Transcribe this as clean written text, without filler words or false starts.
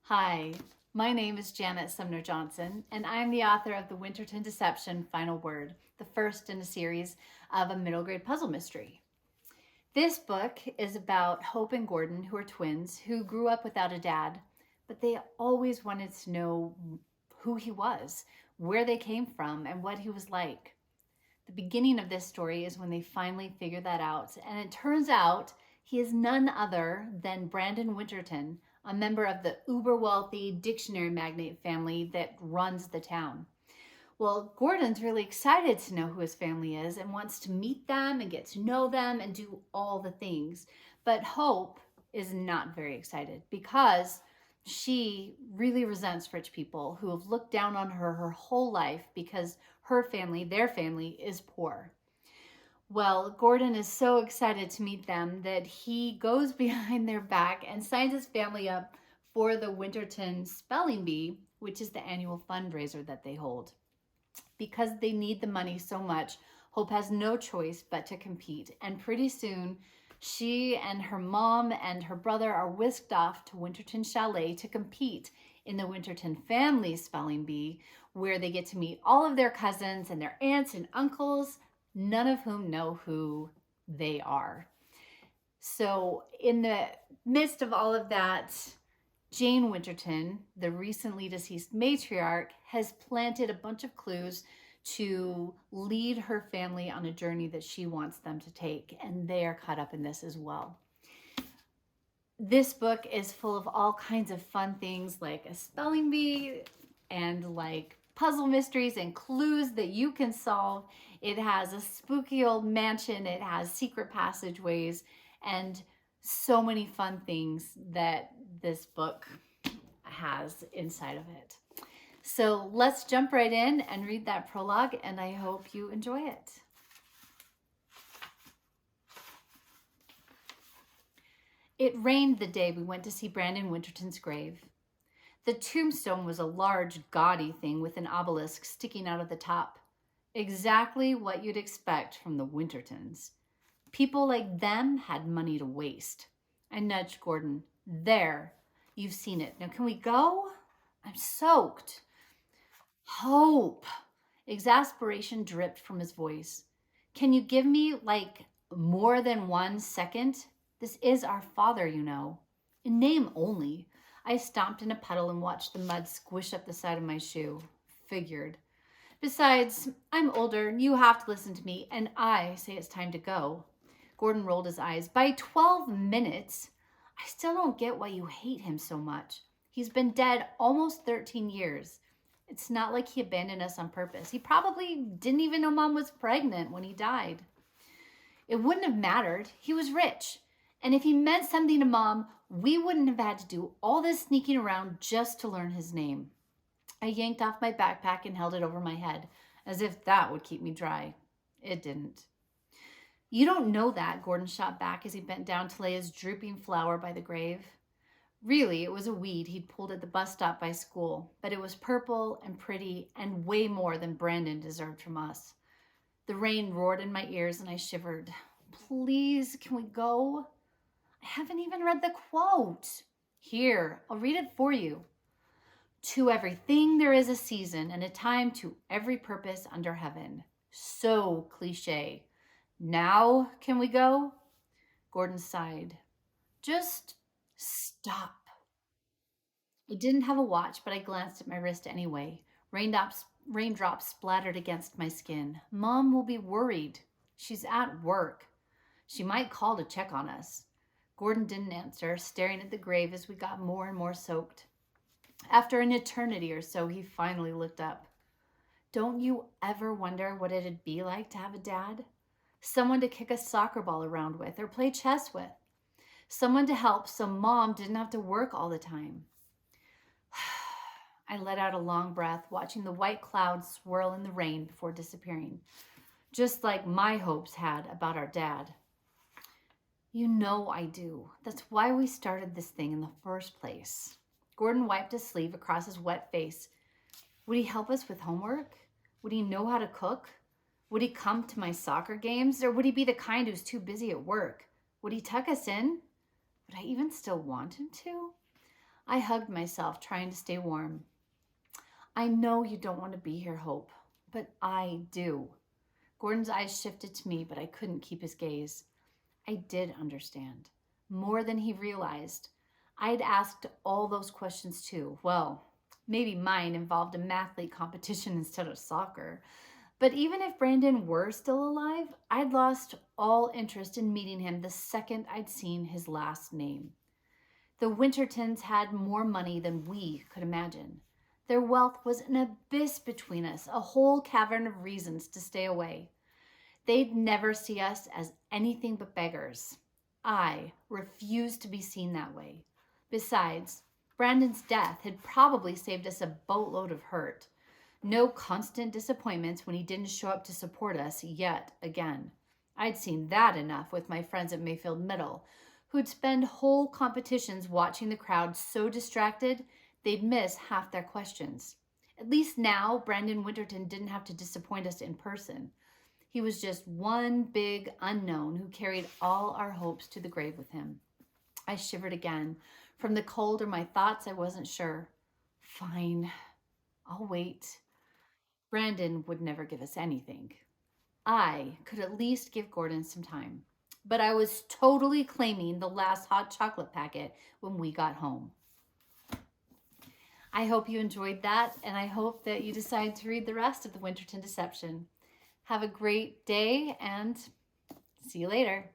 Hi, my name is Janet Sumner Johnson, and I'm the author of the Winterton Deception Final Word, the first in a series of a middle grade puzzle mystery. This book is about Hope and Gordon, who are twins, who grew up without a dad, but they always wanted to know who he was, where they came from, and what he was like. The beginning of this story is when they finally figure that out, and it turns out he is none other than Brandon Winterton, a member of the uber wealthy dictionary magnate family that runs the town. Well, Gordon's really excited to know who his family is and wants to meet them and get to know them and do all the things. But Hope is not very excited because she really resents rich people who have looked down on her whole life because her family, their family, is poor. Well, Gordon is so excited to meet them that he goes behind their back and signs his family up for the Winterton Spelling Bee, which is the annual fundraiser that they hold. Because they need the money so much, Hope has no choice but to compete. And pretty soon, she and her mom and her brother are whisked off to Winterton Chalet to compete in the Winterton Family Spelling Bee, where they get to meet all of their cousins and their aunts and uncles, none of whom know who they are. So, in the midst of all of that, Jane Winterton, the recently deceased matriarch, has planted a bunch of clues to lead her family on a journey that she wants them to take, and they are caught up in this as well. This book is full of all kinds of fun things like a spelling bee and like puzzle mysteries and clues that you can solve. It has a spooky old mansion, it has secret passageways, and so many fun things that this book has inside of it. So let's jump right in and read that prologue, and I hope you enjoy it. It rained the day we went to see Brandon Winterton's grave. The tombstone was a large, gaudy thing with an obelisk sticking out of the top. Exactly what you'd expect from the Wintertons. People like them had money to waste. I nudged Gordon. There, you've seen it. Now can we go? I'm soaked. Hope. Exasperation dripped from his voice. Can you give me, more than 1 second? This is our father, you know. In name only. I stomped in a puddle and watched the mud squish up the side of my shoe. Figured. Besides, I'm older, you have to listen to me, and I say it's time to go. Gordon rolled his eyes. By 12 minutes? I still don't get why you hate him so much. He's been dead almost 13 years. It's not like he abandoned us on purpose. He probably didn't even know Mom was pregnant when he died. It wouldn't have mattered. He was rich. And if he meant something to Mom, we wouldn't have had to do all this sneaking around just to learn his name. I yanked off my backpack and held it over my head, as if that would keep me dry. It didn't. You don't know that, Gordon shot back as he bent down to lay his drooping flower by the grave. Really, it was a weed he'd pulled at the bus stop by school, but it was purple and pretty and way more than Brandon deserved from us. The rain roared in my ears and I shivered. Please, can we go? I haven't even read the quote. Here, I'll read it for you. To everything there is a season and a time to every purpose under heaven. So cliche. Now can we go? Gordon sighed. Just stop. I didn't have a watch, but I glanced at my wrist anyway. Raindrops splattered against my skin. Mom will be worried. She's at work. She might call to check on us. Gordon didn't answer, staring at the grave as we got more and more soaked. After an eternity or so, he finally looked up. Don't you ever wonder what it'd be like to have a dad? Someone to kick a soccer ball around with or play chess with. Someone to help so Mom didn't have to work all the time. I let out a long breath, watching the white clouds swirl in the rain before disappearing, just like my hopes had about our dad. You know I do. That's why we started this thing in the first place. Gordon wiped his sleeve across his wet face. Would he help us with homework? Would he know how to cook? Would he come to my soccer games? Or would he be the kind who's too busy at work? Would he tuck us in? Would I even still want him to? I hugged myself, trying to stay warm. I know you don't want to be here, Hope, but I do. Gordon's eyes shifted to me, but I couldn't keep his gaze. I did understand, more than he realized. I'd asked all those questions too. Well, maybe mine involved a mathlete competition instead of soccer. But even if Brandon were still alive, I'd lost all interest in meeting him the second I'd seen his last name. The Wintertons had more money than we could imagine. Their wealth was an abyss between us, a whole cavern of reasons to stay away. They'd never see us as anything but beggars. I refused to be seen that way. Besides, Brandon's death had probably saved us a boatload of hurt. No constant disappointments when he didn't show up to support us yet again. I'd seen that enough with my friends at Mayfield Middle, who'd spend whole competitions watching the crowd so distracted they'd miss half their questions. At least now, Brandon Winterton didn't have to disappoint us in person. He was just one big unknown who carried all our hopes to the grave with him. I shivered again. From the cold or my thoughts, I wasn't sure. Fine, I'll wait. Brandon would never give us anything. I could at least give Gordon some time. But I was totally claiming the last hot chocolate packet when we got home. I hope you enjoyed that, and I hope that you decide to read the rest of the Winterton Deception. Have a great day, and see you later.